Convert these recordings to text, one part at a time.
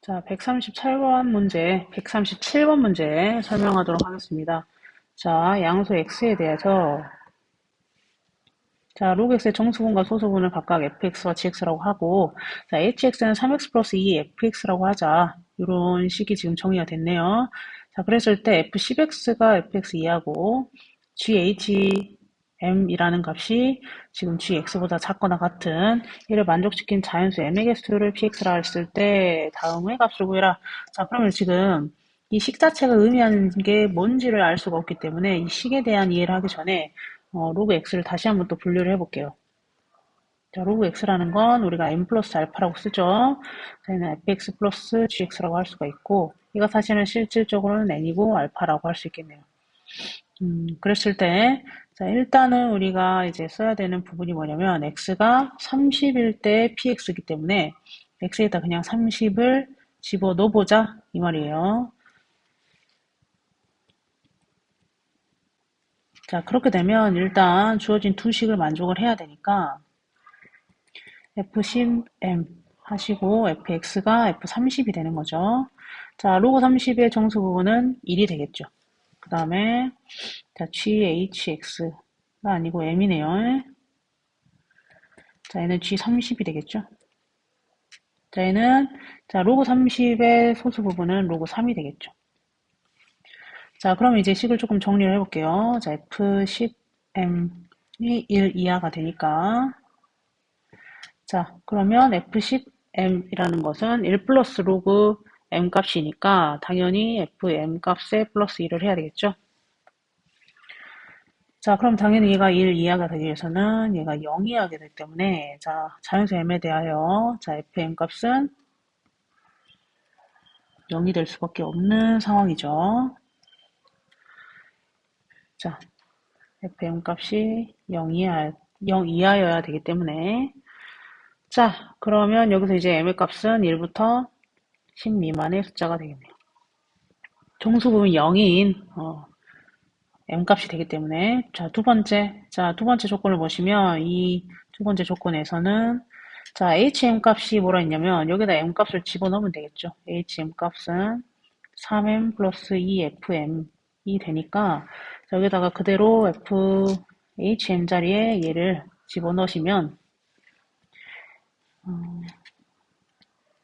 자, 137번 문제 설명하도록 하겠습니다. 자, 양수 x에 대해서 자, 로그 x의 정수분과 소수분을 각각 fx와 gx라고 하고 자, hx는 3x 플러스 2 fx라고 하자. 이런 식이 지금 정의가 됐네요. 자, 그랬을 때 f10x가 fx 이하고 ghm 이라는 값이 지금 gx보다 작거나 같은 이를 만족시킨 자연수 m의 개수를 px라 했을 때 다음의 값을 구해라. 자, 그러면 지금 이 식 자체가 의미하는 게 뭔지를 알 수가 없기 때문에 이 식에 대한 이해를 하기 전에 로그 x를 다시 한번 또 분류를 해볼게요. 자, 로그 x라는 건 우리가 n 플러스 알파라고 쓰죠. 저희는 fx 플러스 gx라고 할 수가 있고, 이거 사실은 실질적으로는 n이고 알파라고 할 수 있겠네요. 그랬을 때, 자, 일단은 우리가 이제 써야 되는 부분이 뭐냐면, x가 30일 때 px이기 때문에, x에다 그냥 30을 집어 넣어보자, 이 말이에요. 자, 그렇게 되면 일단 주어진 두 식을 만족을 해야 되니까, F10M 하시고 fx가 F30이 되는 거죠. 자, 로그 30의 정수 부분은 1이 되겠죠. 그 다음에 자, GHX가 아니고 M이네요. 자, 얘는 G30이 되겠죠. 자, 얘는 자, 로그 30의 소수 부분은 로그 3이 되겠죠. 자, 그럼 이제 식을 조금 정리를 해볼게요. 자, F10M이 1 이하가 되니까 자, 그러면 F10M이라는 것은 1 플러스 로그 M 값이니까 당연히 FM 값에 플러스 1을 해야 되겠죠? 자, 그럼 당연히 얘가 1 이하가 되기 위해서는 얘가 0 이하가 되기 때문에 자, 자연수 M에 대하여 자, FM 값은 0이 될 수밖에 없는 상황이죠. 자, FM 값이 0 이하여야 되기 때문에 자, 그러면 여기서 이제 M의 값은 1부터 10 미만의 숫자가 되겠네요. 정수부분 0인 M값이 되기 때문에 두 번째 조건을 보시면 이 두 번째 조건에서는 자, HM 값이 뭐라 했냐면 여기다 M 값을 집어넣으면 되겠죠. HM 값은 3M 플러스 2FM이 되니까 자, 여기다가 그대로 HM 자리에 얘를 집어넣으시면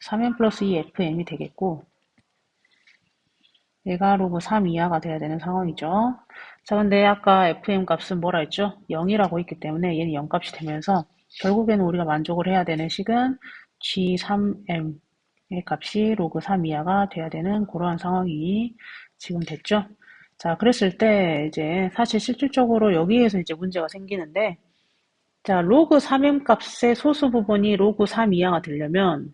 3M 플러스 2FM이 되겠고 얘가 로그 3 이하가 돼야 되는 상황이죠. 자, 근데 아까 FM 값은 뭐라 했죠? 0이라고 했기 때문에 얘는 0 값이 되면서 결국에는 우리가 만족을 해야 되는 식은 G3M의 값이 로그 3 이하가 돼야 되는 그러한 상황이 지금 됐죠. 자, 그랬을 때 이제 사실 실질적으로 여기에서 이제 문제가 생기는데 자, 로그 3M 값의 소수 부분이 로그 3 이하가 되려면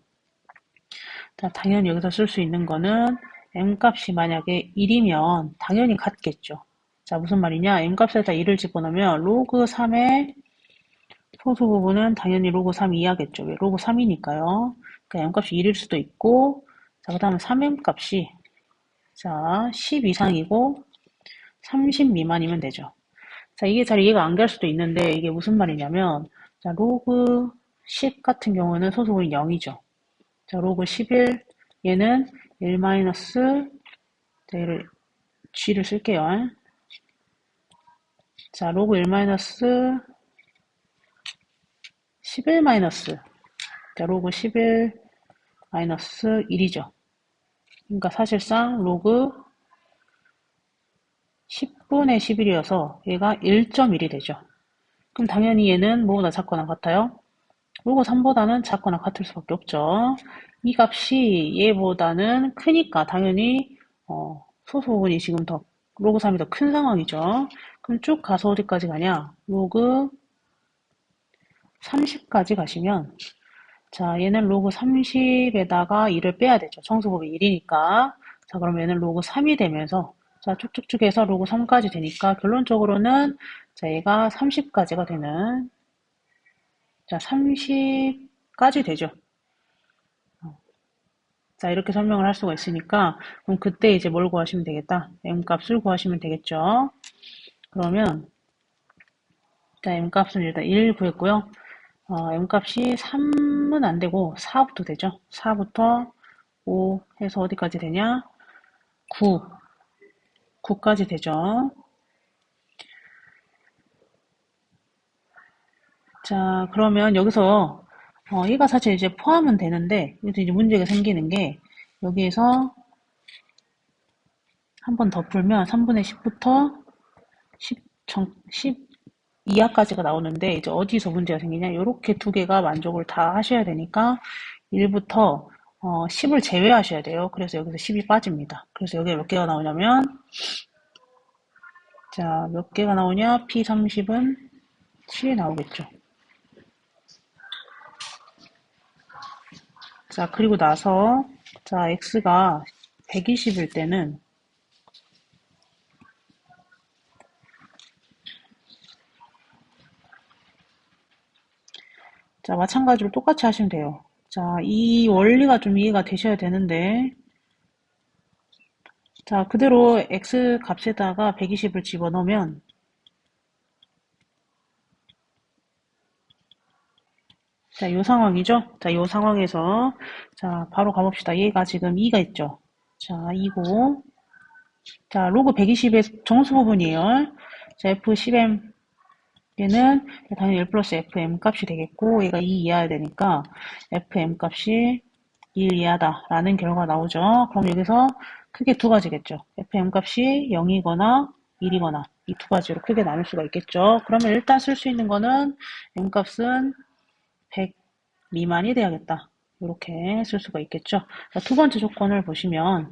자, 당연히 여기서 쓸 수 있는 거는 m값이 만약에 1이면 당연히 같겠죠. 자, 무슨 말이냐? m값에다 1을 집어넣으면 로그 3의 소수 부분은 당연히 로그 3 이하겠죠. 왜? 로그 3이니까요. 그러니까 m값이 1일 수도 있고 자, 그 다음에 3m값이 자, 10 이상이고 30 미만이면 되죠. 자, 이게 잘 이해가 안 갈 수도 있는데 이게 무슨 말이냐면 자, 로그 10 같은 경우는 소수분이 0이죠. 자, 로그 11 얘는 1 마이너스 자, 얘를 g를 쓸게요. 자, 로그 1 마이너스 11 마이너스 자, 로그 11 마이너스 1이죠. 그러니까 사실상 로그 10분의 11이어서 얘가 1.1이 되죠. 그럼 당연히 얘는 뭐보다 작거나 같아요? 로그 3보다는 작거나 같을 수밖에 없죠. 이 값이 얘보다는 크니까 당연히 소수 부분이 지금 더 로그 3이 더 큰 상황이죠. 그럼 쭉 가서 어디까지 가냐? 로그 30까지 가시면 자, 얘는 로그 30에다가 1을 빼야 되죠. 정수법이 1이니까. 자, 그럼 얘는 로그 3이 되면서 자, 쭉쭉쭉 해서 로그 3까지 되니까 결론적으로는 자, 얘가 30까지가 되는 자, 30까지 되죠. 자, 이렇게 설명을 할 수가 있으니까 그럼 그때 이제 뭘 구하시면 되겠다? m값을 구하시면 되겠죠. 그러면 자, m값은 일단 1 구했고요. m값이 3은 안 되고 4부터 되죠. 4부터 5 해서 어디까지 되냐? 9, 9까지 되죠. 자, 그러면 여기서 얘가 사실 이제 포함은 되는데 여기서 이제 문제가 생기는 게 여기에서 한 번 더 풀면 3분의 10부터 10 이하까지가 나오는데 이제 어디서 문제가 생기냐? 이렇게 두 개가 만족을 다 하셔야 되니까 1부터 10을 제외하셔야 돼요. 그래서 여기서 10이 빠집니다. 그래서 여기에 몇 개가 나오냐면 자, 몇 개가 나오냐? P30은 7이 나오겠죠. 자, 그리고 나서 자, X가 120일 때는 자, 마찬가지로 똑같이 하시면 돼요. 자, 이 원리가 좀 이해가 되셔야 되는데 자, 그대로 X 값에다가 120을 집어넣으면 자, 요 상황이죠? 자, 요 상황에서 자, 바로 가봅시다. 얘가 지금 2가 있죠? 자, 2고 자, 로그 120의 정수 부분이에요. 자, F10M 얘는 당연히 1 플러스 FM 값이 되겠고 얘가 2 이하야 되니까 FM 값이 1 이하다라는 결과가 나오죠. 그럼 여기서 크게 두 가지겠죠. FM 값이 0이거나 1이거나 이 두 가지로 크게 나눌 수가 있겠죠. 그러면 일단 쓸 수 있는 거는 M 값은 100 미만이 돼야겠다. 이렇게 쓸 수가 있겠죠. 자, 두 번째 조건을 보시면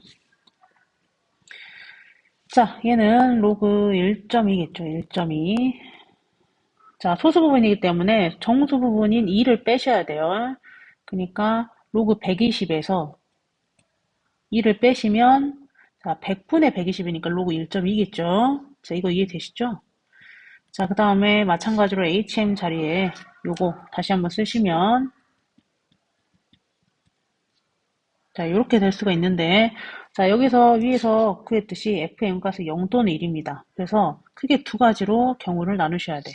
자, 얘는 로그 1.2겠죠. 1.2 자, 소수 부분이기 때문에 정수 부분인 2를 빼셔야 돼요. 그러니까 로그 120에서 2를 빼시면 자, 100분의 120이니까 로그 1.2겠죠. 자, 이거 이해되시죠? 자, 그 다음에 마찬가지로 HM 자리에 요거 다시 한번 쓰시면 자, 이렇게 될 수가 있는데 자, 여기서 위에서 구했듯이 FM 값은 0 또는 1입니다. 그래서 크게 두 가지로 경우를 나누셔야 돼.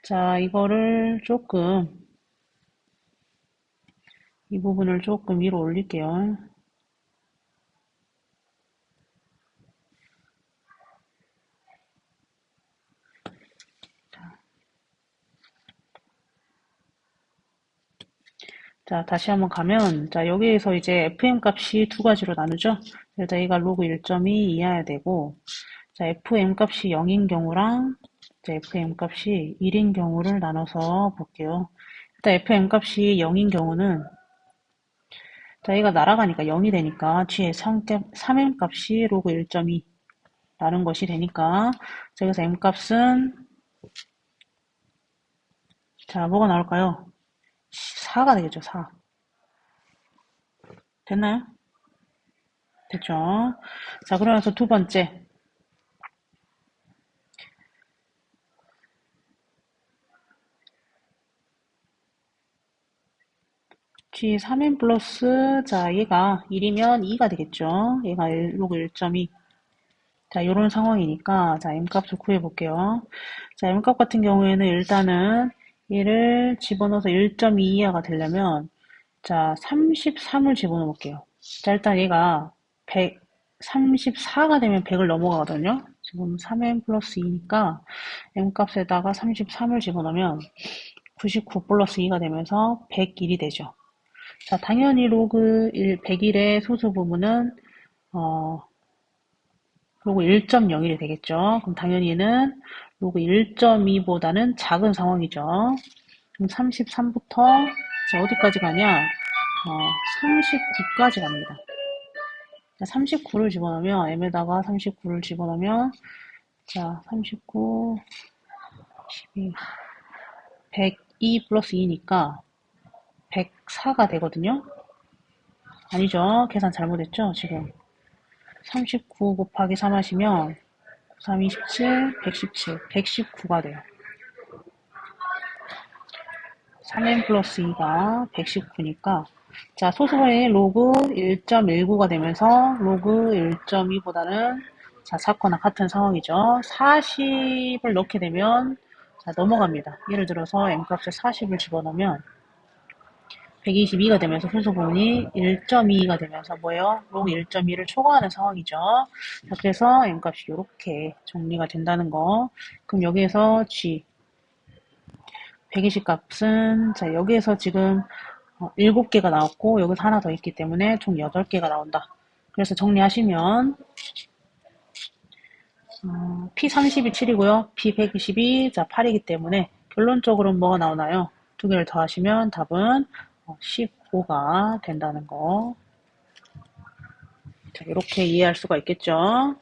자, 이거를 조금 이 부분을 조금 위로 올릴게요. 자, 다시 한번 가면, 자, 여기에서 이제 FM 값이 두 가지로 나누죠? 그래서 얘가 로그 1.2 이하야 되고, 자, FM 값이 0인 경우랑, 자, FM 값이 1인 경우를 나눠서 볼게요. 일단 FM 값이 0인 경우는, 자, 얘가 날아가니까 0이 되니까, 뒤에 3M 값이 로그 1.2 라는 것이 되니까, 자, 여기서 M 값은, 자, 뭐가 나올까요? 4가 되겠죠, 4. 됐나요? 됐죠? 자, 그러면서 두 번째. G3n 플러스, 자, 얘가 1이면 2가 되겠죠? 얘가 로그 1.2. 자, 요런 상황이니까, 자, M값을 구해볼게요. 자, M값 같은 경우에는 일단은 얘를 집어넣어서 1.2 이하가 되려면, 자, 33을 집어넣어 볼게요. 자, 일단 얘가 34가 되면 100을 넘어가거든요? 지금 3n 플러스 2니까 M값에다가 33을 집어넣으면 99 플러스 2가 되면서 101이 되죠. 자, 당연히 로그 100일의 소수 부분은 로그 1.01이 되겠죠. 그럼 당연히 얘는 로그 1.2보다는 작은 상황이죠. 그럼 33부터 어디까지 가냐? 39까지 갑니다. 39를 집어넣으면 m에다가 39를 집어넣으면 자, 39, 12, 102 플러스 2니까 104가 되거든요. 아니죠. 계산 잘못했죠, 지금. 39 곱하기 3 하시면 3, 27, 117, 119가 돼요. 3n 플러스 2가 119니까 자, 소수의 로그 1.19가 되면서 로그 1.2보다는 자, 작거나 같은 상황이죠. 40을 넣게 되면 자, 넘어갑니다. 예를 들어서 m값에 40을 집어넣으면 122가 되면서 순서 부분이 1.2가 되면서 뭐예요? 로그 1.2를 초과하는 상황이죠. 자, 그래서 m값이 이렇게 정리가 된다는 거. 그럼 여기에서 g 120 값은 자 여기에서 지금 7개가 나왔고 여기서 하나 더 있기 때문에 총 8개가 나온다. 그래서 정리하시면 P30이 7이고요. P120이 자 8이기 때문에 결론적으로는 뭐가 나오나요? 두 개를 더하시면 답은 15가 된다는 거. 자, 이렇게 이해할 수가 있겠죠?